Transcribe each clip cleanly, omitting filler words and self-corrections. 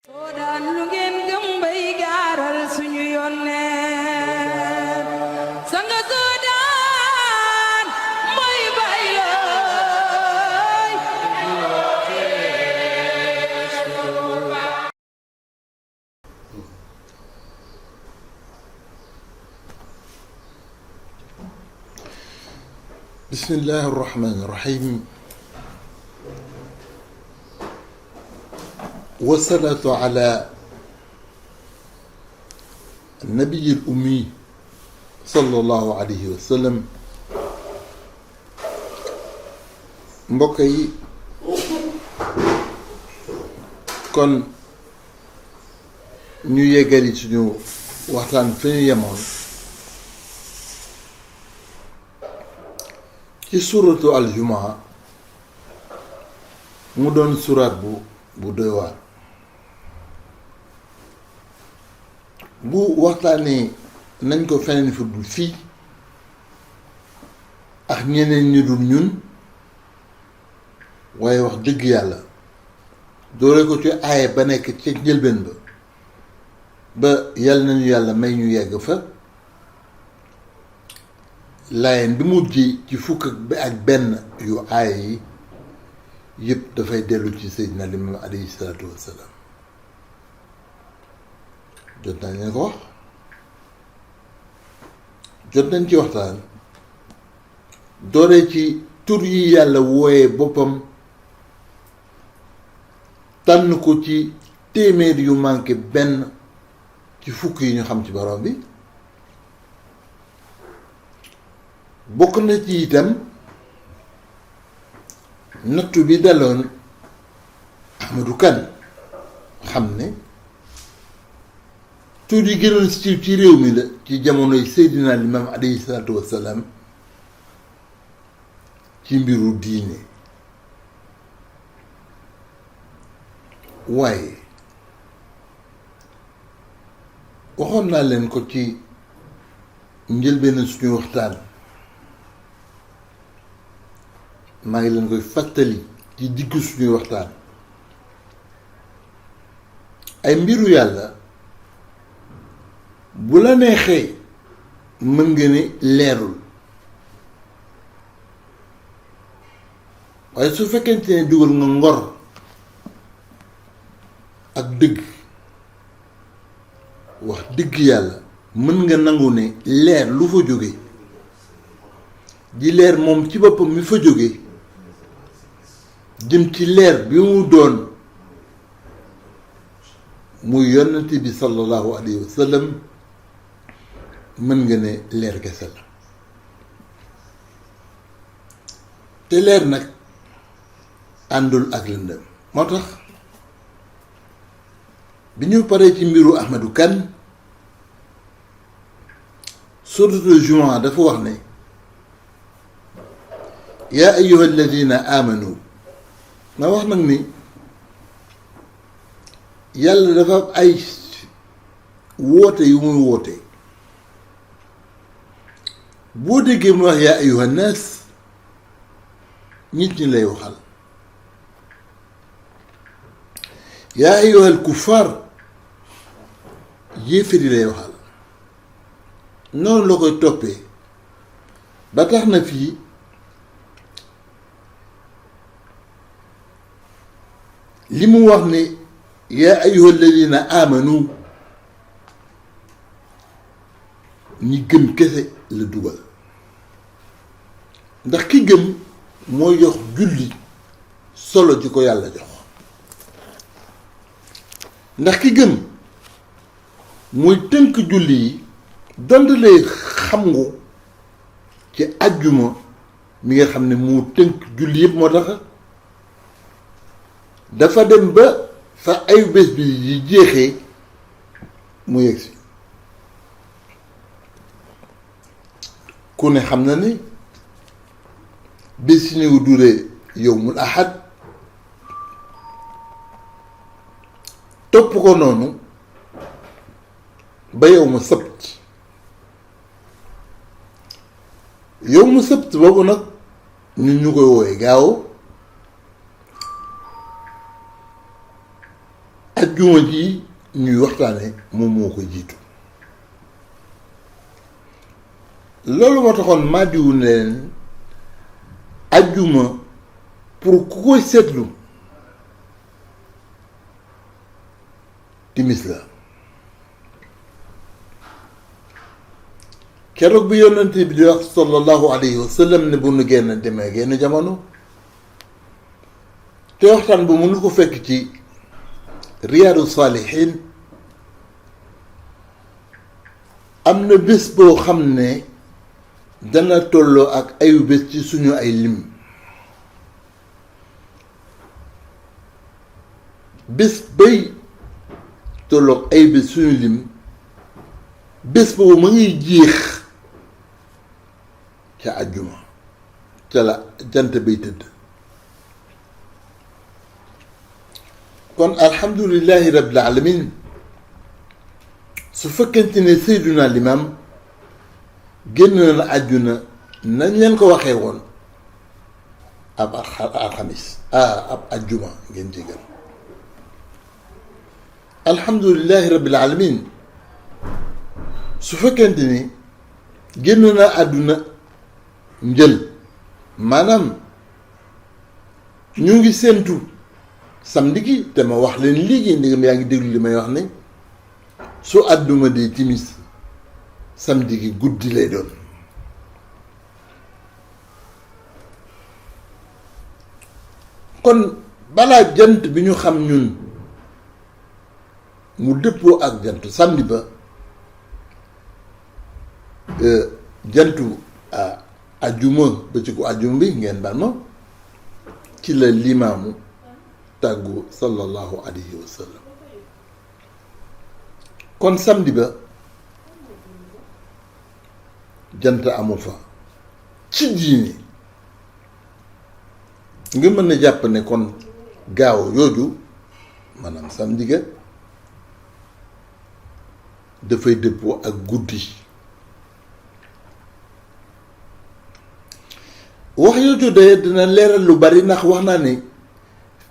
soo daan lu ngeen gëm bay gaaral suñu yónnee sanga soo daan mooy bay looy bismillahi irrahmani irrahim wasalaatu ala nabiyi l ummi sallallahu alayhi wa sallam. mbokk yi kon ñu yeggali suñu waxtaan fi ñu yemoon ci suratu aljumaa mu doon suraat bu doy waar. bu waxtaanee nañ ko feneen fu dul fii ak ñeneen ñu dul ñun, waaye wax dëgg yàlla doole ko ci aaye ba nekk ci njëlbeen ba yàlla nañu yàlla may ñu yegg fa. laayeen bi mujj ci fukk ak benn yu aaya yi yëpp dafay dellu ci Seydina Limaamu alayhi salaatu wassalaam. jot nañ leen ko wax, jot nañ ci waxtaan dooree ci tur yi yàlla wooyee boppam tànn ko ci téeméer yu manqué benn ci fukk yi ñu xam ci borom bi. bokk na ci itam nattu bi daloon Ahmadou Kane, xam ne tur yi gënoon siiw ci réew mi la ci jamonoy Seydina Limaam alayhi salaatu wassalaam ci mbiru diine. waaye waxoon naa leen ko ci njëlbéen suñu waxtaan, maa ngi leen koy fàttali ci diggu suñuy waxtaan. ay mbiru yàlla bu la neexee mën nga ne leerul, waaye su fekkente ne dugal nga ngor ak dëgg, wax dëgg yàlla mën nga nangu ne leer lu fa jóge di leer moom ci boppam mi fa jóge jëm ci leer bi mu doon muy yonent bi sallallahu alayhi wa sallam, mën nga ne leer kese la. te leer nag àndul ak lëndëm. moo tax bi ñu paree ci mbiru Ahmadou Kane, suratul Jumaa dafa wax ne yaa ayyuha alladina amanu. nga wax nag ni yàlla dafa am ay woote yu muy woote. boo déggee mu wax yaa ayyuha naas, nit ñi lay waxal. yaa ayyuha al kuffaar, yéefari lay waxal. noonu la koy toppee ba tax na fii li mu wax ne yaa ayyuha alladina amanu, ñi gëm kese la dugal. ndax ki gëm mooy jox julli solo ji ko yàlla jox. ndax ki gëm mooy tënk julli yi donte lay xam nga ci àjjuma mi nga xam ne moo tënk julli yëpp. moo tax dafa dem ba fa ay bés bi yi jeexee mu yegg si. ku ne xam na ni bés si ñëw duree yowmul ahad, topp ko noonu ba yowmu sabt. yowmu sabt boobu nag ñun ñu koy wooye gaaw ajjuma ji ñuy waxtaane moom moo ko jiitu loolu moo taxoon maa diwu ne leen ajjuma pour ku koy seetlu timis la keroog bi yonent bi di wax sallallahu alayhi wa sallam ne bu nu génn demee génn jamono te waxtaan bu mënu ko fekk ci riyaadu saalihiin am na bés boo xam ne dana tolloo ak ayu bés ci suñu ay lim bés bay tolloog ay bés suñu lim bés boobu ma ngi jeex ca àjjuma ca la jant bay tëdd kon alhamdulillahi rabbil alamin su fekkente ne Seyduna Limaam génn na àjjuna nañ leen ko waxee woon ab alxamis ab àjjuma ngeen jégal alhamdulillahi rabbil alamin su fekkente ni génn na àdduna njël maanaam ñu ngi séentu samedi gi te ma wax leen léegi ndigam yaa ngi déglu li may wax ne su àdduma dee timis samedi gi guddi lay doon kon balaa jant bi ñu xam ñun mu dëppoo ak jant samedi ba jantu ajjuma ba ci ko ajjuma bi ngeen baal ma ci la limaamu tàggu sallallahu alayhi wa sallam kon samedi ba jant amu fa ci diini nga mën na jàpp ne kon gaaw yooju maanaam samedi ga dafay dëppoo ak guddi wax yooju de dina leeral lu bari ndax wax naa ne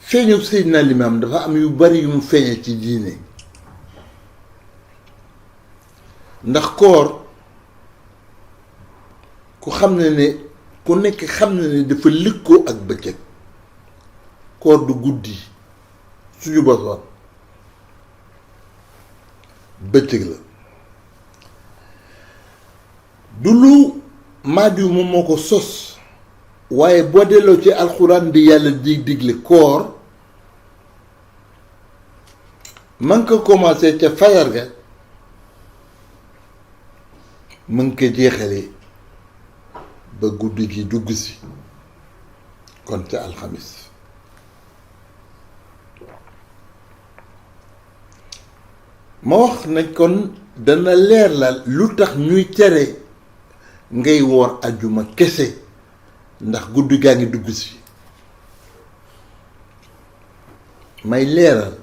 feeñu Seydina Limaam dafa am yu bari yu mu feeñe ci diine ndax koor ku xam ne ku nekk xam ne dafa lëkkoo ak bëccëg koor du guddi suñu bosoon bëccëg la du lu maadiw moom moo ko sos waaye boo delloo ci alxuraan bi yàlla di digle koor man ko commencé ca fajar ga mën ko jeexale ba guddi gi dugg si kon ca alxamis ma wax ne kon dana leer la lu tax ñuy tere ngay woor ajjuma kese ndax guddi gaa ngi dugg si may leeral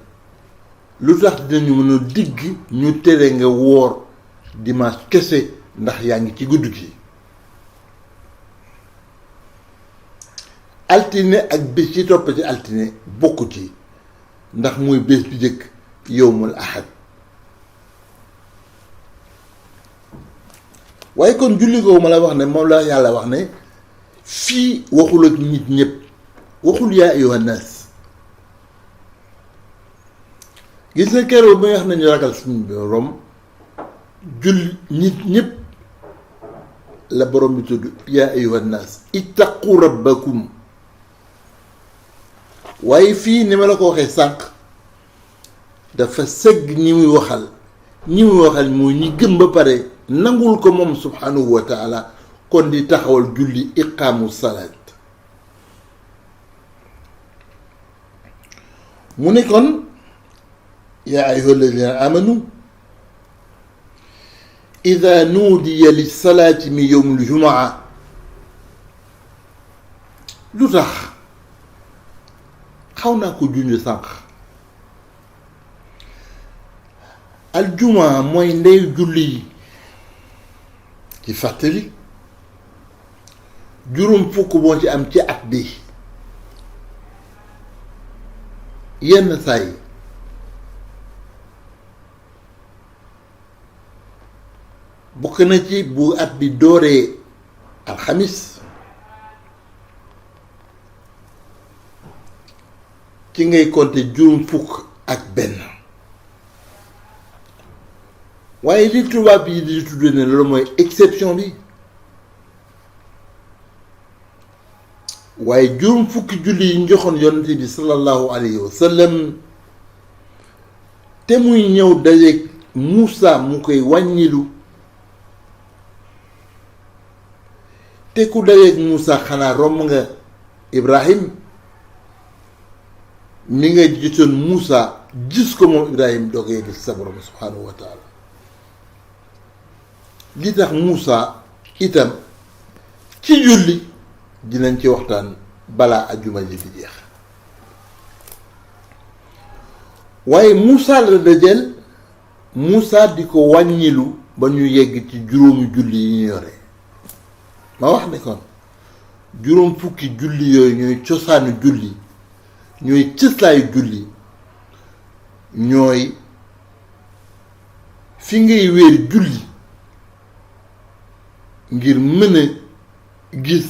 lu tax dinañu mën a digg ñu tere nga woor dimanche kese ndax yaa ngi ci guddi gi altine ak bés ci topp ci altine bokku ci ndax mooy bés bi jëkk yowmul ahad waaye kon julli googu ma la wax ne moom la yàlla wax ne fii waxul ak nit ñëpp waxul yaa ayyuhan naas gis nga keroog bi nga xam ne ñu ragal suñu borom julli nit ñëpp la borom bi tudd yaa ayyuhan naas ittaqu rabbakum waaye fii ni ma la ko waxee sànq dafa sëgg ñi muy waxal mooy ñi gëm ba pare nangul ko moom subhanahu wa taala kon di taxawal julli iqaamu salaat mu ne kon yaa ayyuha alladina amanu ida nuudiya lissalaati min yowm aljumaa lu tax xaw naa ko junj sànq aljumaa mooy ndey julli yi ci fàttali juróom fukk moo ci am ci at bi yenn saa yi bokk na ci bu at bi dooree alxamis ci ngay compter juróom fukk ak benn waaye li tubaab yi di tudde ne loolu mooy exception bi waaye juróom fukki julli yi ñu joxoon yonent bi sallallahu alayhi wa sallam te muy ñëw dajeeg Muusa mu koy wàññilu te ku dajeeg Muusa xanaa romb nga Ibrahim mi nga gisoon Muusa gis ko moom Ibrahim doo ko yegg sa borom subhanahu wa taala li tax Muusa itam ci julli dinañ ci waxtaan balaa ajjuma ji di jeex waaye Muusa la dajeel Muusa di ko wàññilu ba ñu yegg ci juróomi julli yi ñu yore ma wax ne kon juróom fukki julli yooyu ñooy cosaanu julli ñooy cëslaayu julli ñooy fi ngay wéer julli ngir mën a gis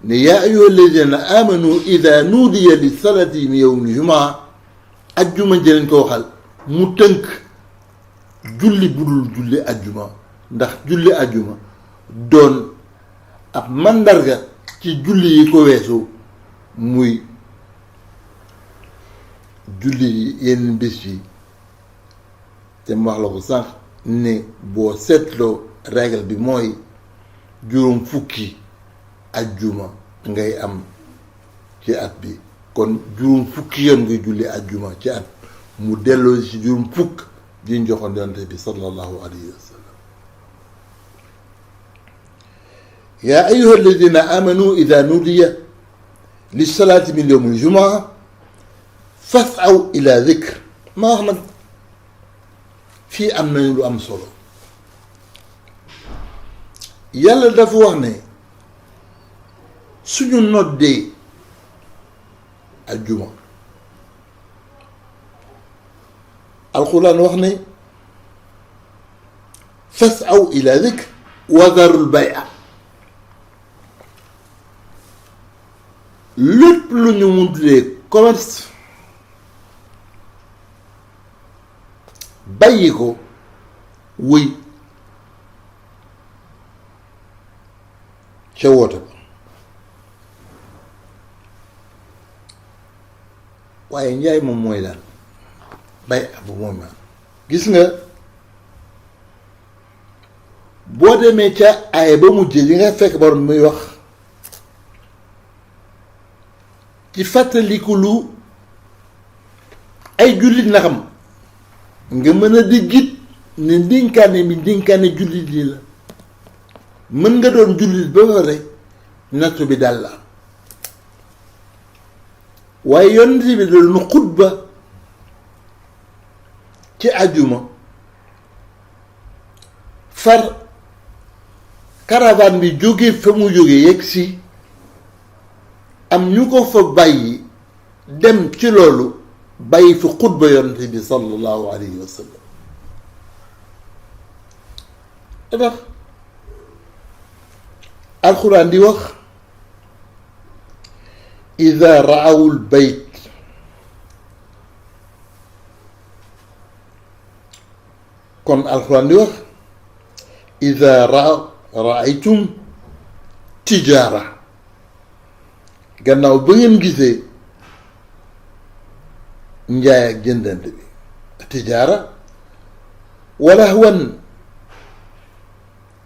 ne yaa ayyuha alladina amanu ida nuudiya li salati min yawmi jumaa ajjuma jëleen ko waxal mu tënk julli budul julli ajjuma ndax julli ajjuma doon ab màndarga ci julli yi ko weesu muy julli yi yenn bés yi te mu wax la ko sànq ne boo seetloo règle bi mooy juróom fukki ajjuma ngay am ci at bi kon juróom fukki yoon ngay julli ajjuma ci at mu delloo ci juróom fukk di joxoon yonent bi sallallahu alayhi wa sallam yaa ayyuha alladina amanu ida nudiya li salaati min yawmi aljumaa fasaw ila dikr ma wax nag fii am nañu lu am solo yàlla dafa wax ne suñu noddee ajjuma alquran wax ne fasaw ila dikr wa darul bay'a lépp lu ñu mun tuddee commerce bàyyi ko wëy ca woote ba waaye njaay moom mooy daal bay bu moom maan gis nga boo demee ca ay ba mujj yi nga fekk borom muy wax ci fàttaliku lu ay jullit na xam nga mën a di git ne ndénkaane bi ndénkaane jullit lii la mën nga doon jullit ba pare nattu bi dal la waaye yonent bi doon xutba ci ajuma far caravane bi jóge fa mu jóge yegg si am ñu ko fa bàyyi dem ci loolu bàyyi fi xutba yonent bi sallallahu alayhi wa sallam tax alxuraan di wax ida raawul bayt kon alxuraan di wax ida raaytum tijaara gannaaw ba ngeen gisee njaay ak jëndante bi tijaara wala wan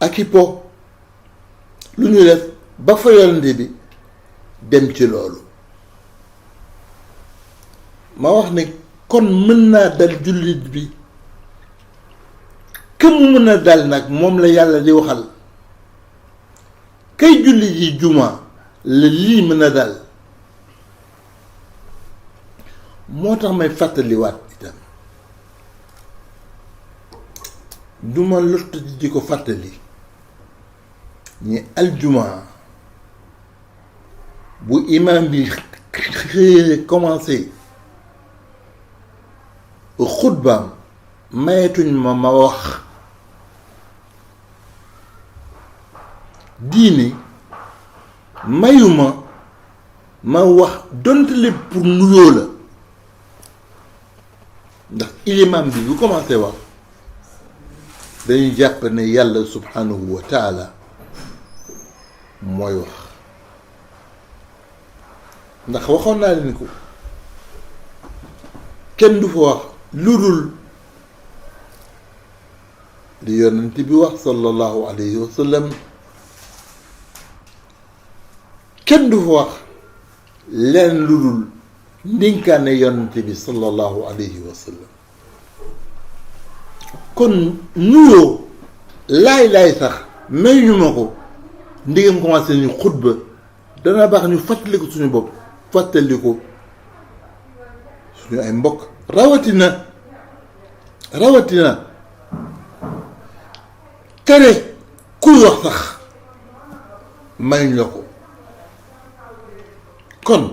ak i po lu ñu def ba fa yonent bi dem ci loolu ma wax ne kon mën naa dal jullit bi que mu mën a dal nag moom la yàlla di waxal kay julli ji juma la lii mën a dal moo tax may fàttaliwaat itam duma lott di ko fàttali ñi aljuma bu imam bi xëyee commencé xutbaam mayetuñ ma wax diine mayuma ma wax donte lépp pour nuyoo la ndax ilimaam bi bu commencé wax dañuy jàpp ne yàlla subhanahu wa taala mooy wax ndax waxoon naa leen ko kenn du fa wax lu dul li yonent bi wax sallallahu alayhi wa sallam kenn du fa wax leen lu dul ndénkaane yonent bi sallallahu alayhi wa sallam kon nuyoo laay sax may ñu ma ko ndigam commencé ñu xutba dana baax ñu fàttali ko suñu bopp fàttali ko suñu ay mbokk rawatina tere kuy wax sax mayuñ la ko kon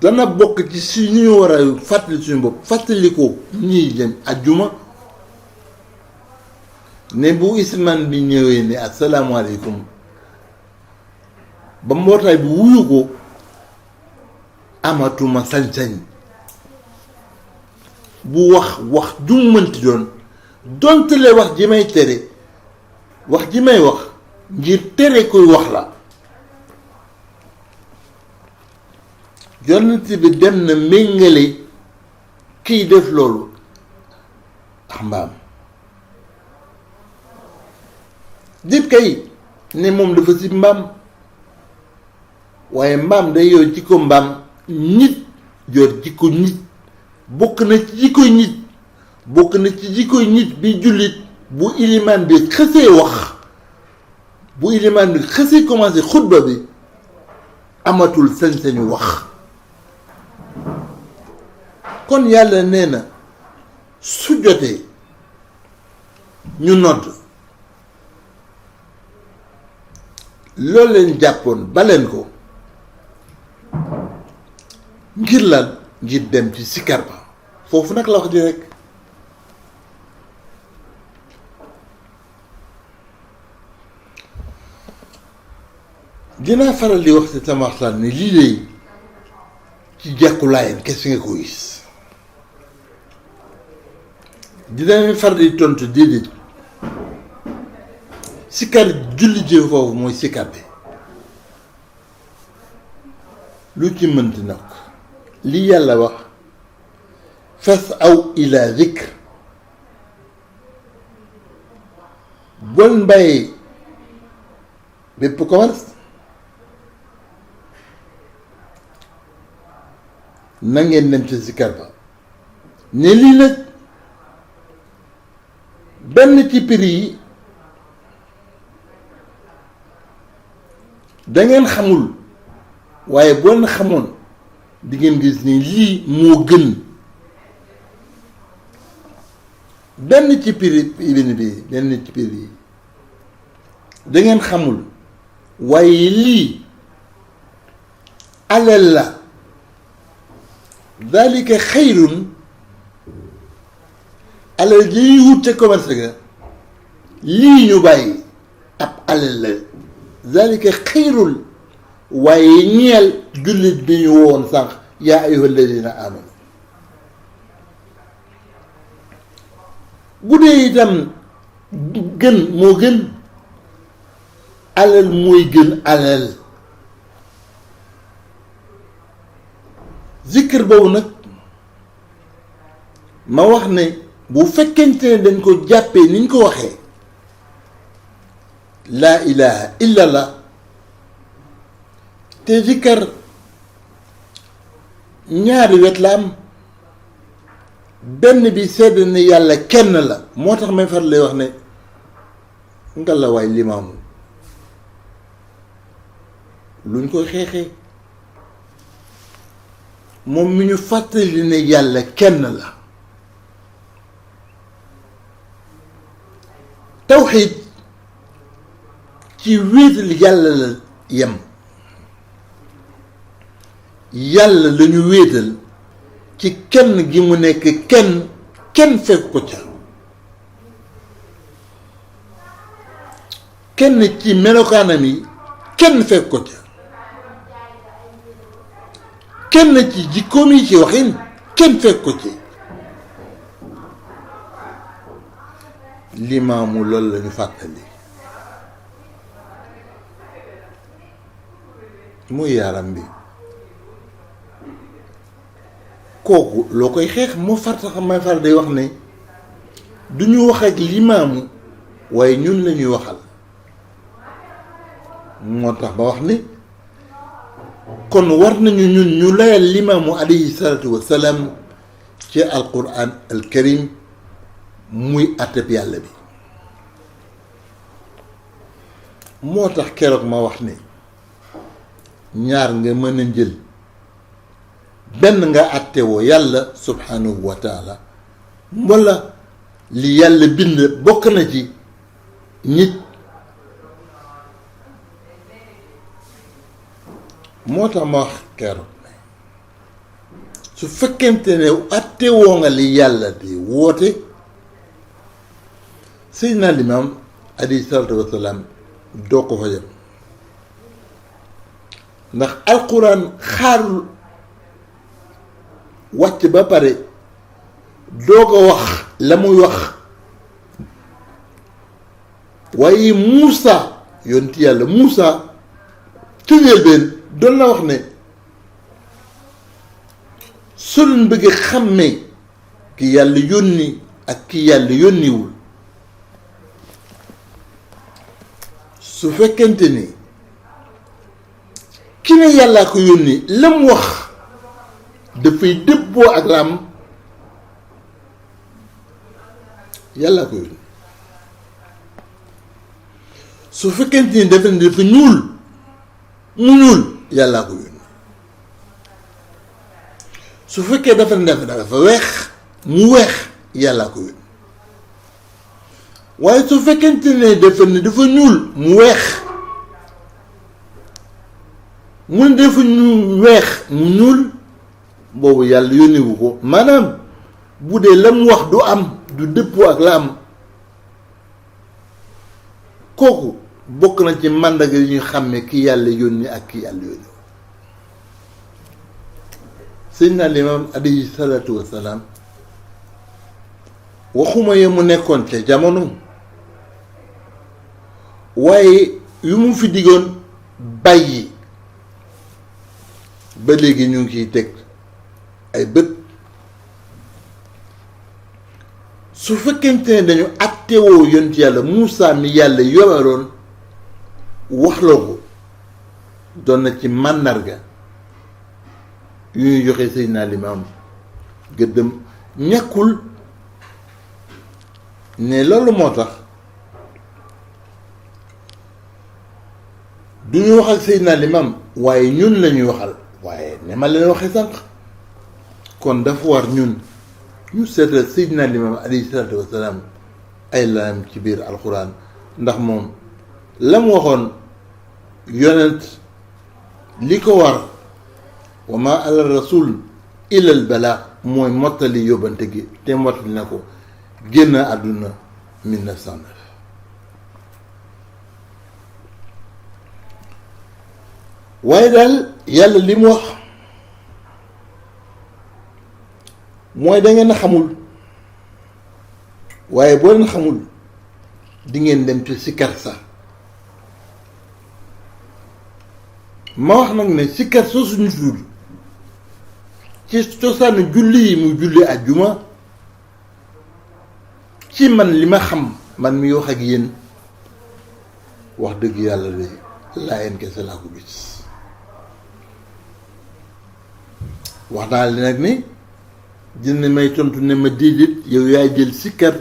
dana bokk ci si ñu war a fàttali suñu bopp fàttali ko ñii dem ajjuma ne bu ismaan bi ñëwee ne asalaamaaleykum ba mbootaay bi wuyu ko amatuma sañ-sañ bu wax ju mënti doon donte le wax ji may tere wax ji may wax ngir tere koy wax la yonent bi dem na méngale kiy def loolu ak mbaam dit kay ne moom dafa si mbaam waaye mbaam day yor jikko mbaam nit yor jikko nit bokk na ci jikkoy nit bokk na ci jikkoy nit bi jullit bu ilimaan bi xësee wax bu ilimaan bi xësee commencé xutba bi amatul sañ-sañu wax kon yàlla nee na su jotee ñu nodd loolu leen jàppoon baleen ko ngir lan ngir dem ci sikar ba foofu nag la wax di rek dinaa faral di wax ci sama waxtaan ni lii lay ci jàkkulaayam kese nga ko gis dinañ faral di tontu déedéet sikar julli ji foofu mooy sikar bi lu ci mënti nag li yàlla wax fas aw ila zikr bon bàyyi bépp commerce na ngeen dem ci sikar ba ne lii nag benn ci prix yi dangeen xamul waaye boo leen xamoon di ngeen gis ni lii moo gën benn ci prix benn ci prix yi dangeen xamul waaye lii alal la dalika xayrun alal ji ñuy wut ca commerce ga lii ñu bàyyi ab alal la dalika xayrun waaye ñeel jullit bi ñu woon sànq yaa ayyuha alladina amanu bu dee itam gën moo gën alal mooy gën alal zikr boobu nag ma wax ne bu fekkente ne dañ ko jàppee ni ñu ko waxee laa ilaha illa allah te zikar ñaari wet la am benn bi sedd ne yàlla kenn la moo tax may far lay wax ne nga la waay limaamu luñ ko xeexee moom mi ñu fàttali ne yàlla kenn la tawxiid ci wéetal yàlla la yem yàlla lañu wéetal ci kenn gi mu nekk kenn fekk ko ca kenn ci melokaanam yi kenn fekk ko ca kenn ci jikkoom yi ci waxin kenn fekk ko ci limaamu loolu lañu fàttali muy yaram bi kooku loo koy xeex moo fartax may far day wax ne du ñu wax ak limaamu waaye ñun la ñuy waxal moo tax ba wax ni kon war nañu ñun ñu layal limaamu alayhi salaatu wassalaam ci alquran alkarim muy àtteb yàlla bi moo tax keroog ma wax ne ñaar nga mën a njël benn nga àttewoo yàlla subhanahu wa taala wala li yàlla bind bokk na ci nit moo tax ma wax keroog su fekkente ne àttewoo nga li yàlla di woote Seydina Limaam alayhi salaatu wassalaam doo ko fa jëm ndax alquran xaarul wàcc ba pare doo ko wax la muy wax waaye Muusa yonti yàlla Muusa ci njëlbéen doon na wax ne soo leen bëggee xàmmee ki yàlla yónni ak ki yàlla yónniwul su fekkente ni ki ne yàllaa ko yónni la mu wax dafay dëppoo ak la am yàllaa ko yónni su fekkente ni dafa ñuul mu ñuul yàllaa ko yónni su fekkee dafa weex mu weex yàllaa ko yónni waaye su fekkente ne dafa ñuul mu weex mu ne dafa ñu weex mu ñuul boobu yàlla yónniwu ko maanaam bu dee la mu wax du am du dëppoo ak la am kooku bokk na ci màndarga yi ñu xàmme ki yàlla yónni ak ki yàlla yónni Seydina Limaam alayhi salaatu wassalaam waxuma ye mu nekkoon ca jamono waaye yu mu fi diggoon bàyyi ba léegi ñu ngi ciy teg ay bët su fekkente ne dañu attewoo yonent yàlla Muusa mi yàlla yobaroon waxloo ko doon na ci màndarga yu ñuy joxe Seydina Limaam gëddëm ñàkkul ne loolu moo tax du ñu wax ak Seydina Limaam waaye ñun la ñuy waxal waaye ne ma leen waxee sànq kon dafa war ñun ñu seetal Seydina Limaam alayhi salaatu wassalaam ay laam ci biir alxuraan ndax moom la mu waxoon yonent li ko war wa ma ala rasul illa al balaa mooy mottali yóbbante gi te mottali na ko génn àdduna 1909 waaye daal yàlla li mu wax mooy da ngeen xamul waaye boo leen xamul di ngeen dem ci sikkar sax ma wax nag ne sikkar soo suñu tudd ci cosaanu julli yi muy julli àjjuma ci man li ma xam man mi wax ak yéen wax dëgg yàlla de laayeen kese laa ko gis wax naa li nag ni dina may tontu ne ma déedéet yow yaay jël sikkar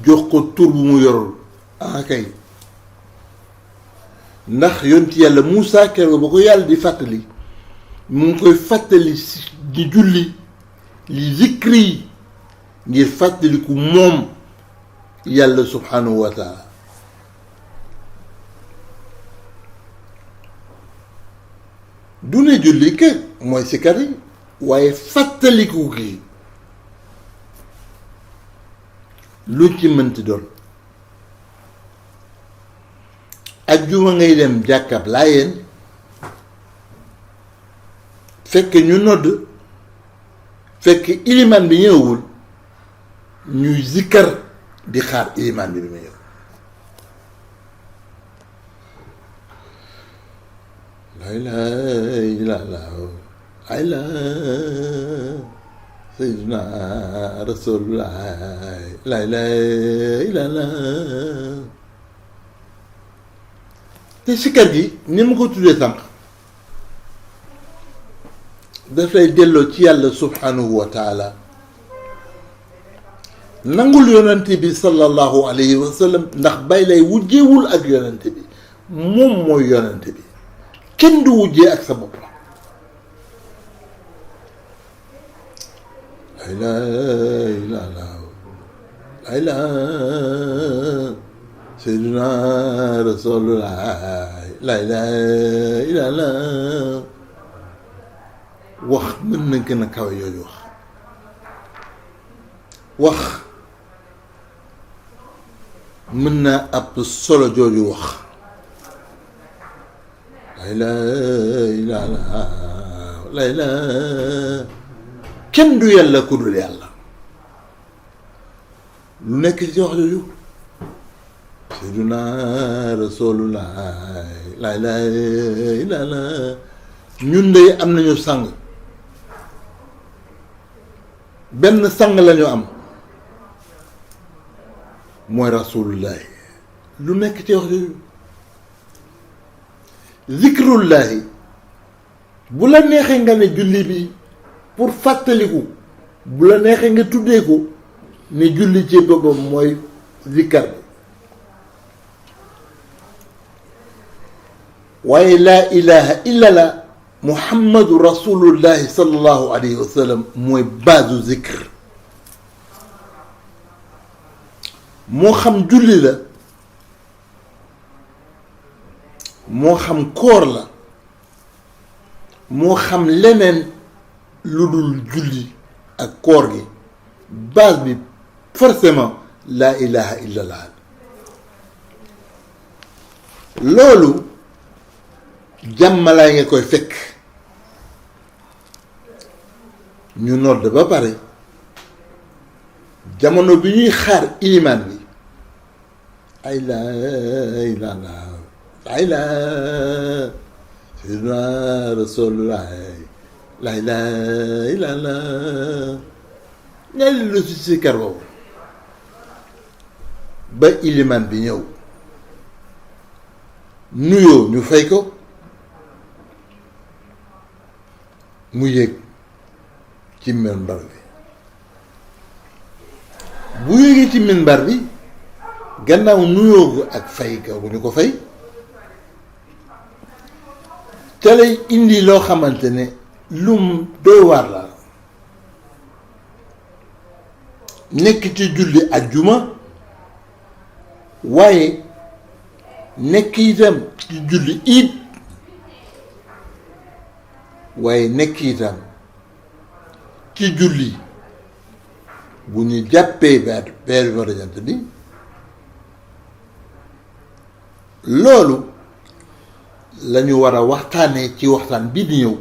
jox ko tur bu mu yorul ah kay ndax yonti yàlla Muusa keroog ba ko yàlla di fàttali mu ngi koy fàttali si di julli li zikri yi ngir fàttaliku moom yàlla subhanahu wa taala du ne julli ke mooy sikkar yi waaye fàttaliku gi lu ci mënti doon ajjuma ngay dem jàkkab Laayeen fekk ñu nodd fekk ilimaan bi ñëwul ñuy zikkar di xaar ilimaan bi mu ñëw laa ilaaha illallaah laa ilaaha sayyidina rasulullah laa ilaaha illallaah te sikkar gi ni ma ko tuddee sànq dafay delloo ci yàlla subhanahu wa taala nangul yonante bi sallallahu alayhi wa sallam ndax bay lay wujjeewul ak yonante bi moom mooy yonante bi kenn du wujjee ak sa bopp la ilaha illallah la ilaha sayyidina rasulullah la ilaha illallah wax mën na gën a kawe yooyu wax mën naa ab solo jooju wax la ilaha illallah la ilaha kenn du yàlla ku dul yàlla lu nekk ci wax jooju sayyiduna rasulullah la ilaha illallah ñun de am nañu sang benn sang lañu am mooy rasulullahi lu nekk ci wax jooju zikrullahi bu la neexee nga ne julli bi pour fàttaliku bu la neexee nga tuddee ko ne julli ci boppam mooy zikkar bi waaye laa ilaha illallah muhammadu rasulullahi sallallahu alayhi wa sallam mooy baasu zikr moo xam julli la moo xam koor la moo xam leneen lu dul julli ak koor gi base bi forcément laa ilaha illallah loolu jàmmalaay nga koy fekk ñu nodd ba pare jamono bi ñuy xaar ilimaan bi ay laa illallah ay laa sayyidina rasulullah la ilaha illallah ñaari lu si sikkar boobu ba ilimaan bi ñëw nuyoo ñu fay ko mu yéeg ci minbar bi bu yéegee ci minbar bi gannaaw nuyoo ko ak fay ko bu ñu ko fay ca lay indi loo xamante ne lum doy waar la nekk ci julli ajjuma waaye nekk itam ci julli iid waaye nekk itam ci julli bu ñu jàppee weer jant bi loolu la ñu war a waxtaanee ci waxtaan bii di ñëw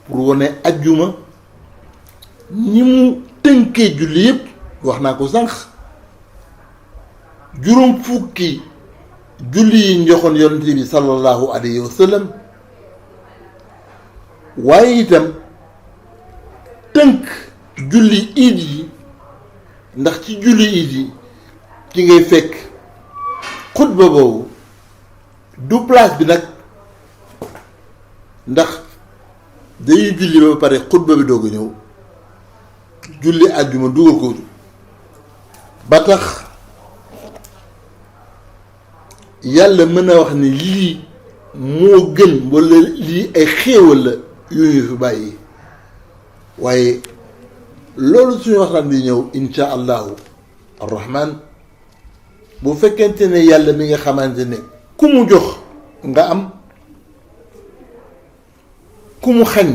pour wane ajjuma ñi mu tënkee julli yépp wax naa ko sànq juróom fukki julli yi njoxoon yonent bi sallallahu alayhi wa sallam waaye itam tënk julli iid yi ndax ci julli iid yi ci ngay fekk xutba boobu du place bi nag ndax dañuy julli ba pare xutba bi doog a ñëw julli àjjuma dugal ko ba tax yàlla mën a wax ni lii moo gën walla lii ay xéewal la yu ñu fi bàyyi waaye loolu suñu waxtaan di ñëw insha allahu arrahman bu fekkente ne yàlla mi nga xamante ne ku mu jox nga am ku mu xañ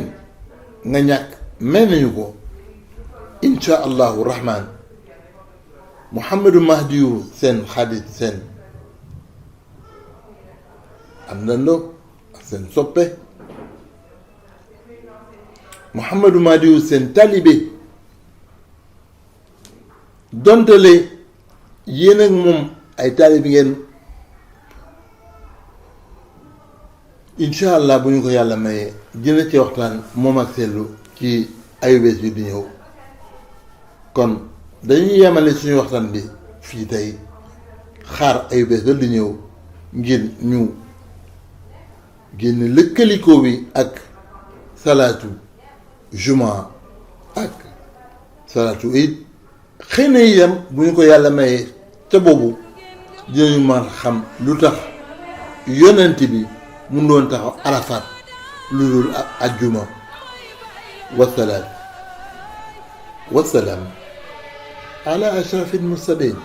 nga ñàkk may nañu ko insha allahu rahman Mouhamadou Mahdiyu seen xarit seen àndandoo ak seen soppe Mouhamadou Madiou seen talibé dontale yéen ak moom ay talibé ngeen incha allah bu ñu ko yàlla mayee dina ci waxtaan moom ak seetlu ci ayubés bi di ñëw kon dañuy yemale suñu waxtaan bi fii tey xaar ayubés ba di ñëw ngir ñu génn lëkkalikoo bi ak salaatu juma ak salaatu it xëy na itam bu ñu ko yàlla mayee ca boobu dinañu mën xam lu tax yonent bi mun doon taxaw Arafat lu dul ajjuma wasalaam ala ashrafil mursalin